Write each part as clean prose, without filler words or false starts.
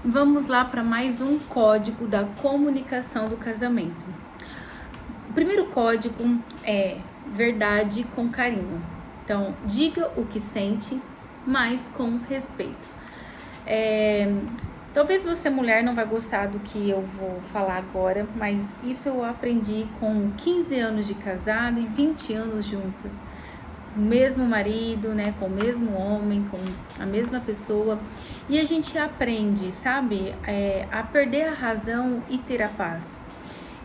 Vamos lá para mais um código da comunicação do casamento. O primeiro código é verdade com carinho. Então, diga o que sente, mas com respeito. Talvez você, mulher, não vai gostar do que eu vou falar agora, mas isso eu aprendi com 15 anos de casado e 20 anos junto. O mesmo marido, né, com o mesmo homem, com a mesma pessoa, e a gente aprende, sabe, a perder a razão e ter a paz.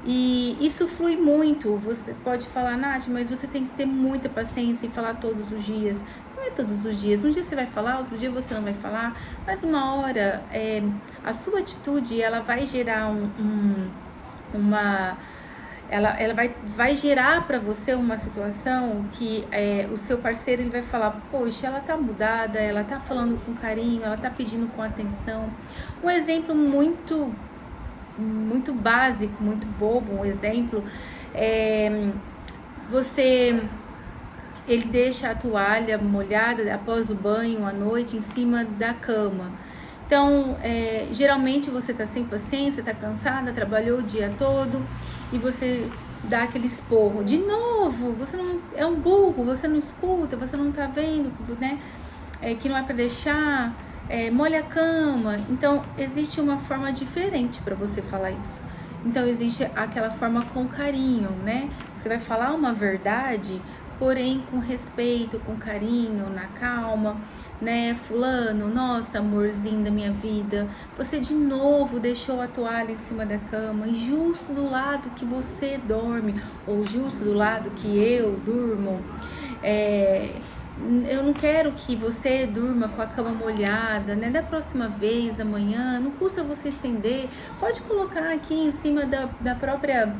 E isso flui muito. Você pode falar, Nath, mas você tem que ter muita paciência e falar todos os dias. Não é todos os dias. Um dia você vai falar, outro dia você não vai falar, mas uma hora a sua atitude ela vai gerar ela vai gerar para você uma situação que o seu parceiro ele vai falar, poxa, ela tá mudada, ela tá falando com carinho, ela tá pedindo com atenção. Um exemplo muito básico, muito bobo, um exemplo ele deixa a toalha molhada após o banho à noite em cima da cama. Então, geralmente você tá sem paciência, tá cansada, trabalhou o dia todo e você dá aquele esporro. De novo, você não é um burro, você não escuta, você não tá vendo, né? Que não é para deixar, molha a cama. Então, existe uma forma diferente para você falar isso. Então, existe aquela forma com carinho, né? Você vai falar uma verdade, porém com respeito, com carinho, na calma, né? Fulano, nossa, amorzinho da minha vida, você de novo deixou a toalha em cima da cama, e justo do lado que você dorme, ou justo do lado que eu durmo. Eu não quero que você durma com a cama molhada, né? Da próxima vez, amanhã, não custa você estender, pode colocar aqui em cima da própria,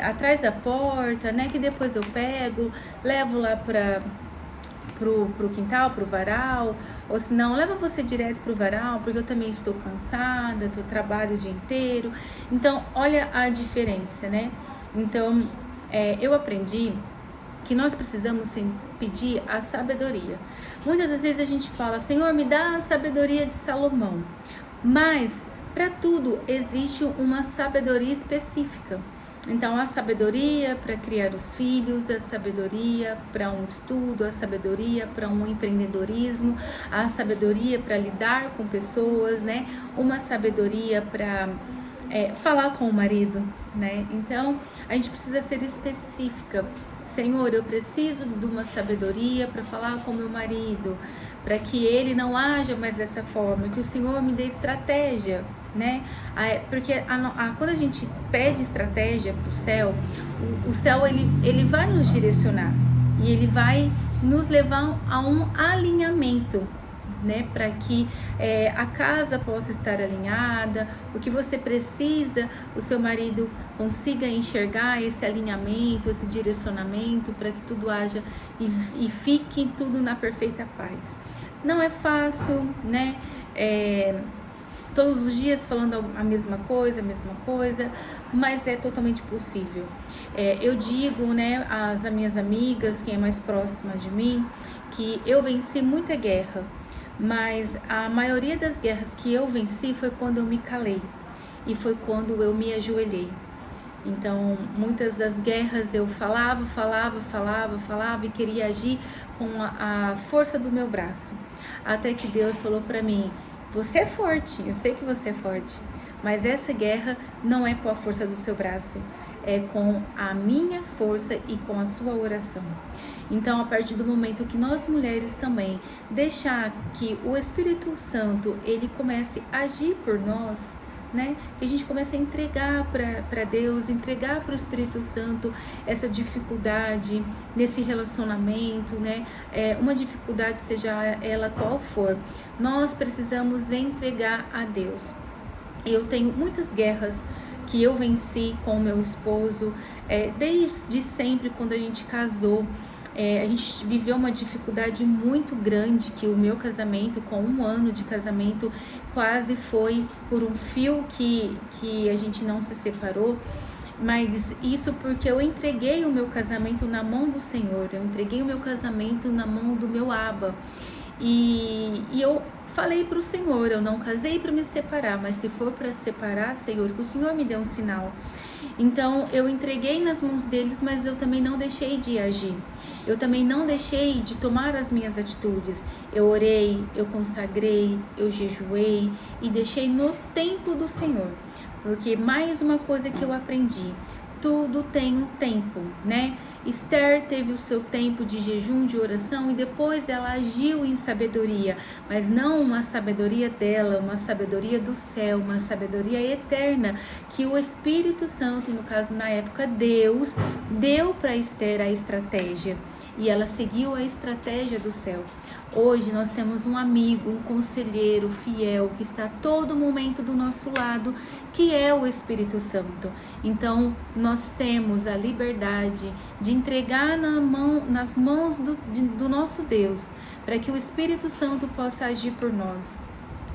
atrás da porta, né? Que depois eu pego, levo lá pro quintal, pro varal, ou se não, leva você direto pro varal, porque eu também estou cansada, trabalho o dia inteiro. Então, olha a diferença, né? Então, eu aprendi que nós precisamos sim, pedir a sabedoria. Muitas das vezes a gente fala, Senhor, me dá a sabedoria de Salomão. Mas, para tudo, existe uma sabedoria específica. Então, a sabedoria para criar os filhos, a sabedoria para um estudo, a sabedoria para um empreendedorismo, a sabedoria para lidar com pessoas, né? Uma sabedoria para falar com o marido, né? Então, a gente precisa ser específica. Senhor, eu preciso de uma sabedoria para falar com meu marido, para que ele não haja mais dessa forma, que o Senhor me dê estratégia, né? Porque quando a gente pede estratégia para o céu ele vai nos direcionar e ele vai nos levar a um alinhamento, né, para que a casa possa estar alinhada, o que você precisa, o seu marido consiga enxergar esse alinhamento, esse direcionamento, para que tudo haja e fique tudo na perfeita paz. Não é fácil, né? Todos os dias falando a mesma coisa, mas é totalmente possível. Eu digo, né, às minhas amigas, quem é mais próxima de mim, que eu venci muita guerra, mas a maioria das guerras que eu venci foi quando eu me calei e foi quando eu me ajoelhei. Então, muitas das guerras eu falava e queria agir com a força do meu braço. Até que Deus falou para mim, você é forte, eu sei que você é forte, mas essa guerra não é com a força do seu braço, é com a minha força e com a sua oração. Então, a partir do momento que nós mulheres também deixar que o Espírito Santo ele comece a agir por nós, né? Que a gente comece a entregar para Deus, entregar para o Espírito Santo essa dificuldade nesse relacionamento, né? Uma dificuldade, seja ela qual for, nós precisamos entregar a Deus. Eu tenho muitas guerras que eu venci com o meu esposo, desde sempre, quando a gente casou. A gente viveu uma dificuldade muito grande, que o meu casamento, com 1 ano de casamento, quase foi por um fio que a gente não se separou. Mas isso porque eu entreguei o meu casamento na mão do Senhor, eu entreguei o meu casamento na mão do meu Abba. E eu falei para o Senhor, eu não casei para me separar, mas se for para separar, Senhor, que o Senhor me dê um sinal. Então eu entreguei nas mãos deles, mas eu também não deixei de agir. Eu também não deixei de tomar as minhas atitudes. Eu orei, eu consagrei, eu jejuei e deixei no tempo do Senhor. Porque mais uma coisa que eu aprendi, tudo tem um tempo, né? Esther teve o seu tempo de jejum, de oração, e depois ela agiu em sabedoria, mas não uma sabedoria dela, uma sabedoria do céu, uma sabedoria eterna, que o Espírito Santo, no caso na época Deus, deu para Esther a estratégia, e ela seguiu a estratégia do céu. Hoje nós temos um amigo, um conselheiro fiel, que está a todo momento do nosso lado, que é o Espírito Santo. Então nós temos a liberdade de entregar nas mãos do nosso Deus, para que o Espírito Santo possa agir por nós.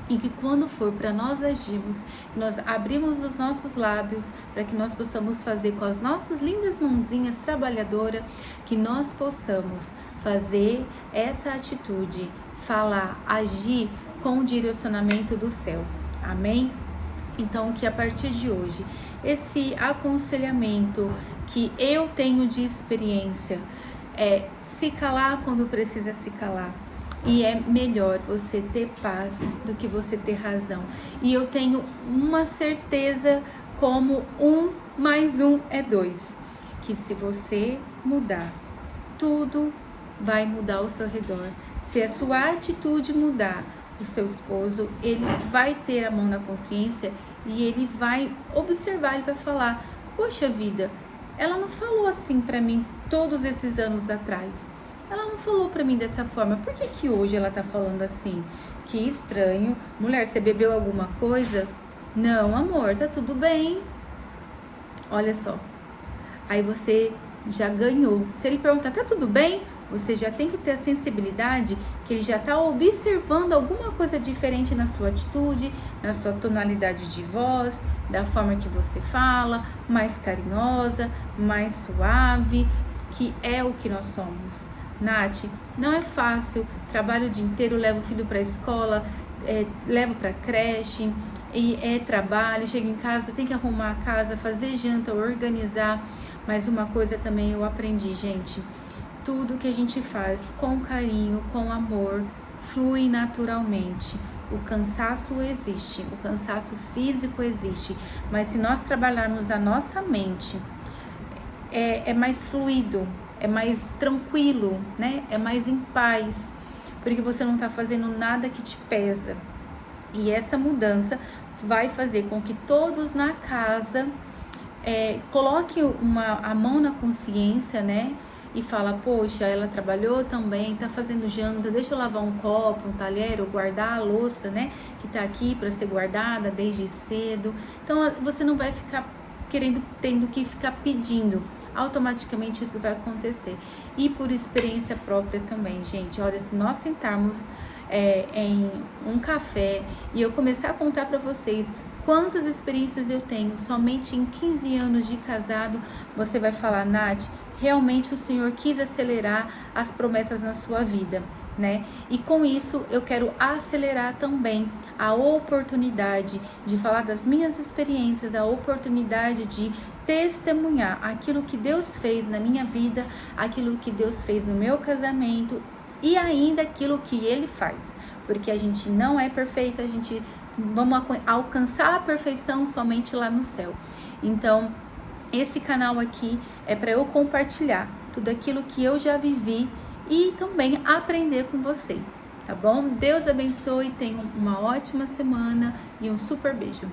E que quando for para nós agirmos, nós abrimos os nossos lábios para que nós possamos fazer com as nossas lindas mãozinhas trabalhadoras, que nós possamos fazer essa atitude, falar, agir com o direcionamento do céu. Amém? Então, que a partir de hoje, esse aconselhamento que eu tenho de experiência é se calar quando precisa se calar. E é melhor você ter paz do que você ter razão. E eu tenho uma certeza, como 1 mais 1 é 2, que se você mudar, tudo vai mudar ao seu redor. Se a sua atitude mudar, o seu esposo, ele vai ter a mão na consciência e ele vai observar, ele vai falar: poxa vida, ela não falou assim pra mim todos esses anos atrás. Ela não falou pra mim dessa forma. Por que que hoje ela tá falando assim? Que estranho. Mulher, você bebeu alguma coisa? Não, amor, tá tudo bem. Olha só. Aí você já ganhou. Se ele perguntar, tá tudo bem? Você já tem que ter a sensibilidade que ele já tá observando alguma coisa diferente na sua atitude, na sua tonalidade de voz, da forma que você fala, mais carinhosa, mais suave, que é o que nós somos. Nath, não é fácil, trabalho o dia inteiro, levo o filho para a escola, levo para a creche, e é trabalho, chego em casa, tem que arrumar a casa, fazer janta, organizar. Mas uma coisa também eu aprendi, gente, tudo que a gente faz com carinho, com amor, flui naturalmente. O cansaço existe, o cansaço físico existe, mas se nós trabalharmos a nossa mente, é mais fluido, é mais tranquilo, né? É mais em paz, porque você não tá fazendo nada que te pesa. E essa mudança vai fazer com que todos na casa coloquem a mão na consciência, né? E fala, poxa, ela trabalhou também, tá fazendo janta, deixa eu lavar um copo, um talher, ou guardar a louça, né? Que tá aqui para ser guardada desde cedo. Então você não vai ficar tendo que ficar pedindo. Automaticamente isso vai acontecer. E por experiência própria também, gente. Olha, se nós sentarmos em um café e eu começar a contar para vocês quantas experiências eu tenho somente em 15 anos de casado, você vai falar, Nath, realmente o Senhor quis acelerar as promessas na sua vida, né? E com isso eu quero acelerar também a oportunidade de falar das minhas experiências, a oportunidade de testemunhar aquilo que Deus fez na minha vida, aquilo que Deus fez no meu casamento e ainda aquilo que Ele faz, porque a gente não é perfeita, a gente vamos alcançar a perfeição somente lá no céu. Então esse canal aqui é para eu compartilhar tudo aquilo que eu já vivi e também aprender com vocês, tá bom? Deus abençoe, tenham uma ótima semana e um super beijo.